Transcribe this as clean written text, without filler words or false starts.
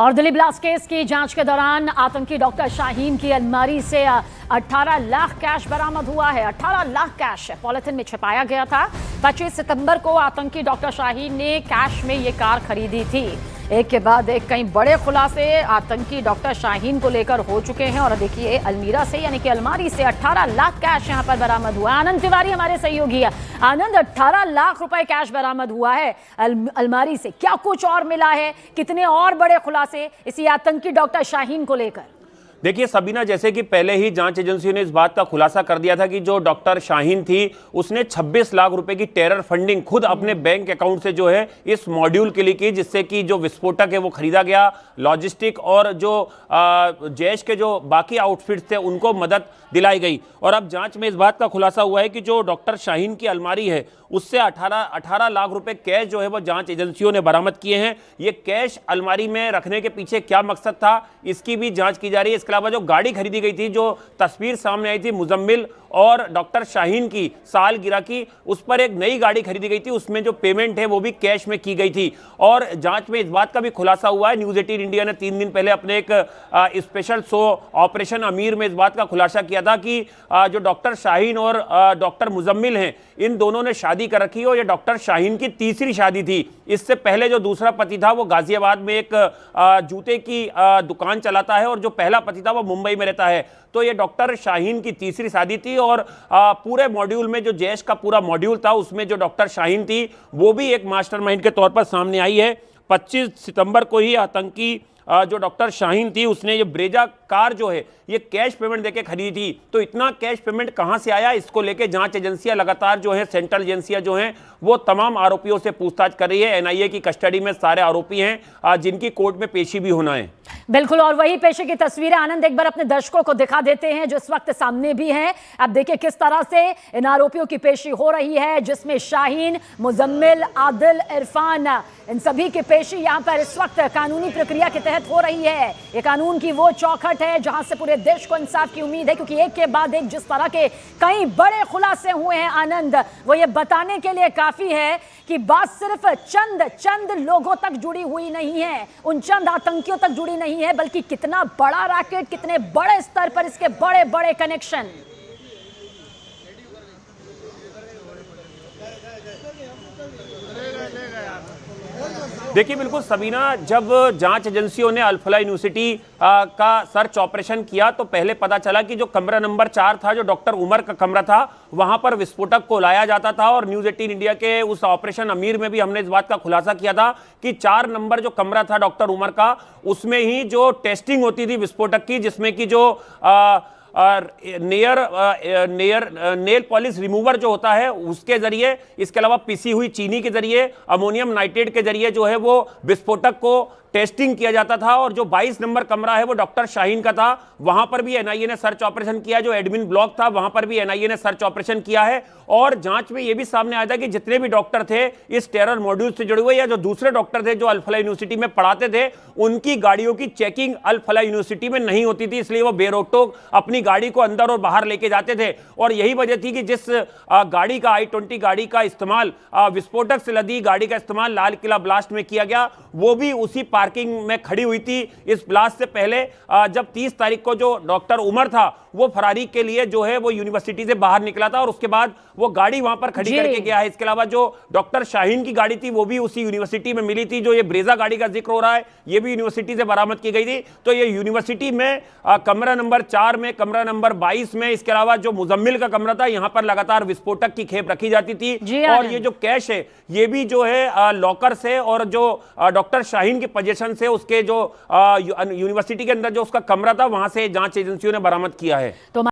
और Delhi blast case की जांच के दौरान आतंकी डॉक्टर शाहीन की अलमारी से 18 लाख कैश बरामद हुआ है। 18 लाख कैश पॉलिथीन में छिपाया गया था। 25 सितंबर को आतंकी डॉक्टर शाहीन ने कैश में ये कार खरीदी थी। एक के बाद एक कई बड़े खुलासे आतंकी डॉक्टर शाहीन को लेकर हो चुके हैं। और देखिए, अलमीरा से यानी कि अलमारी से 18 लाख कैश यहां पर बरामद हुआ। आनंद तिवारी हमारे सहयोगी है। आनंद, 18 लाख रुपए कैश बरामद हुआ है अलमारी से, क्या कुछ और मिला है? कितने और बड़े खुलासे इसी आतंकी डॉक्टर शाहीन को लेकर? देखिए सबीना, जैसे कि पहले ही जांच एजेंसियों ने इस बात का खुलासा कर दिया था कि जो डॉक्टर शाहीन थी उसने 26 लाख रुपए की टेरर फंडिंग खुद अपने बैंक अकाउंट से जो है इस मॉड्यूल के लिए की, जिससे कि जो विस्फोटक है वो खरीदा गया, लॉजिस्टिक और जो जैश के जो बाकी आउटफिट्स थे उनको मदद दिलाई गई। और अब जांच में इस बात का खुलासा हुआ है कि जो डॉक्टर शाहीन की अलमारी है उससे 18 लाख रुपए कैश जो है वो जांच एजेंसियों ने बरामद किए हैं। ये कैश अलमारी में रखने के पीछे क्या मकसद था, इसकी भी जांच की जा रही है। इसके अलावा जो गाड़ी खरीदी गई थी, जो तस्वीर सामने आई थी मुजम्मिल और डॉक्टर शाहीन की सालगिरह की, उस पर एक नई गाड़ी खरीदी गई थी, उसमें जो पेमेंट है वो भी कैश में की गई थी। और जांच में इस बात का भी खुलासा हुआ है, न्यूज़ 18 इंडिया ने 3 दिन पहले अपने एक स्पेशल शो ऑपरेशन अमीर में इस बात का खुलासा किया था कि जो डॉक्टर शाहीन और डॉक्टर मुजम्मिल हैं, इन दोनों ने शादी कर रखी है और ये डॉक्टर शाहीन की तीसरी शादी थी। इससे पहले जो दूसरा पति था वो गाजियाबाद में एक जूते की दुकान चलाता है और जो पहला पति था वो मुंबई में रहता है। तो ये डॉक्टर शाहीन की तीसरी शादी थी और पूरे मॉड्यूल में जो जैश का पूरा मॉड्यूल था उसमें जो डॉक्टर शाहीन थी वो भी एक मास्टरमाइंड के तौर पर सामने आई है। 25 सितंबर को ही आतंकी जो डॉक्टर शाहीन थी उसने ये ब्रेजा कार जो है ये कैश पेमेंट देके खरीदी थी। तो इतना कैश पेमेंट कहां से आया, इसको लेके जांच एजेंसियां लगातार जो है, सेंट्रल एजेंसियां जो हैं वो तमाम आरोपियों से पूछताछ कर रही है। एनआईए की कस्टडी में सारे आरोपी हैं जिनकी कोर्ट में पेशी भी होना है। बिल्कुल, और वही पेशी की तस्वीरें आनंद एक बार अपने दर्शकों को दिखा देते हैं जो इस वक्त सामने भी हैं। अब देखिए किस तरह से इन आरोपियों की पेशी हो रही है, जिसमें शाहीन, मुजम्मिल, आदिल, इरफान, इन सभी की पेशी यहां पर इस वक्त कानूनी प्रक्रिया के तहत हो रही है। ये कानून की वो चौखट है जहां से पूरे देश को इंसाफ की उम्मीद है, क्योंकि एक के बाद एक जिस तरह के कई बड़े खुलासे हुए हैं आनंद, वो ये बताने के लिए काफी है कि बात सिर्फ चंद लोगों तक जुड़ी हुई नहीं है, उन चंद आतंकियों तक जुड़ी नहीं है, बल्कि कितना बड़ा रैकेट, कितने बड़े स्तर पर इसके बड़े बड़े कनेक्शन। देखिए बिल्कुल सबीना, जब जांच एजेंसियों ने अल-फलाह यूनिवर्सिटी का सर्च ऑपरेशन किया तो पहले पता चला कि जो कमरा नंबर 4 था, जो डॉक्टर उमर का कमरा था, वहां पर विस्फोटक को लाया जाता था। और न्यूज़ 18 इंडिया के उस ऑपरेशन अमीर में भी हमने इस बात का खुलासा किया था कि 4 नंबर जो कमरा था डॉक्टर उमर का, उसमें ही जो टेस्टिंग होती थी विस्फोटक की, जिसमें कि जो नेल पॉलिश रिमूवर जो होता है उसके जरिए, इसके अलावा पिसी हुई चीनी के जरिए, अमोनियम नाइट्रेट के जरिए जो है वो विस्फोटक को टेस्टिंग किया जाता था। और जो 22 नंबर कमरा है वो डॉक्टर शाहीन का था, वहां पर भी एनआईए ने सर्च ऑपरेशन किया। जो एडमिन ब्लॉक था वहां पर भी एनआईए ने सर्च ऑपरेशन किया है। और जांच में यह भी सामने आया था कि जितने भी डॉक्टर थे इस टेरर मॉड्यूल से जुड़े हुए या जो दूसरे डॉक्टर थे जो अल-फलाह यूनिवर्सिटी में पढ़ाते थे, उनकी गाड़ियों की चेकिंग अल-फलाह यूनिवर्सिटी में नहीं होती थी, इसलिए वो बेरोक-टोक अपनी गाड़ी को अंदर और बाहर लेके जाते थे। और यही वजह थी कि जिस गाड़ी का i20 गाड़ी का इस्तेमाल, विस्फोटक से लदी गाड़ी का इस्तेमाल लाल किला ब्लास्ट में किया गया, वो भी उसी पार्किंग में खड़ी हुई थी। इस ब्लास्ट से पहले जब 30 तारीख को जो डॉक्टर उमर था वो फरारी के लिए जो है वो यूनिवर्सिटी से बाहर निकला था और उसके बाद वो गाड़ी वहां पर खड़ी करके गया है। इसके अलावा जो डॉक्टर शाहीन की गाड़ी थी वो भी उसी यूनिवर्सिटी में मिली थी। जो ये ब्रेजा गाड़ी का जिक्र हो रहा है ये भी यूनिवर्सिटी से बरामद की गई थी। तो ये यूनिवर्सिटी में कमरा नंबर 4 में, कमरा नंबर 22 में, इसके अलावा जो मुजम्मिल का कमरा था यहां पर लगातार विस्फोटक की खेप रखी जाती थी। और ये जो कैश है ये भी जो है लॉकर से और जो डॉक्टर शाहीन की पोजीशन से उसके जो यूनिवर्सिटी के अंदर जो उसका कमरा था वहां से जांच एजेंसियों ने बरामद किया है।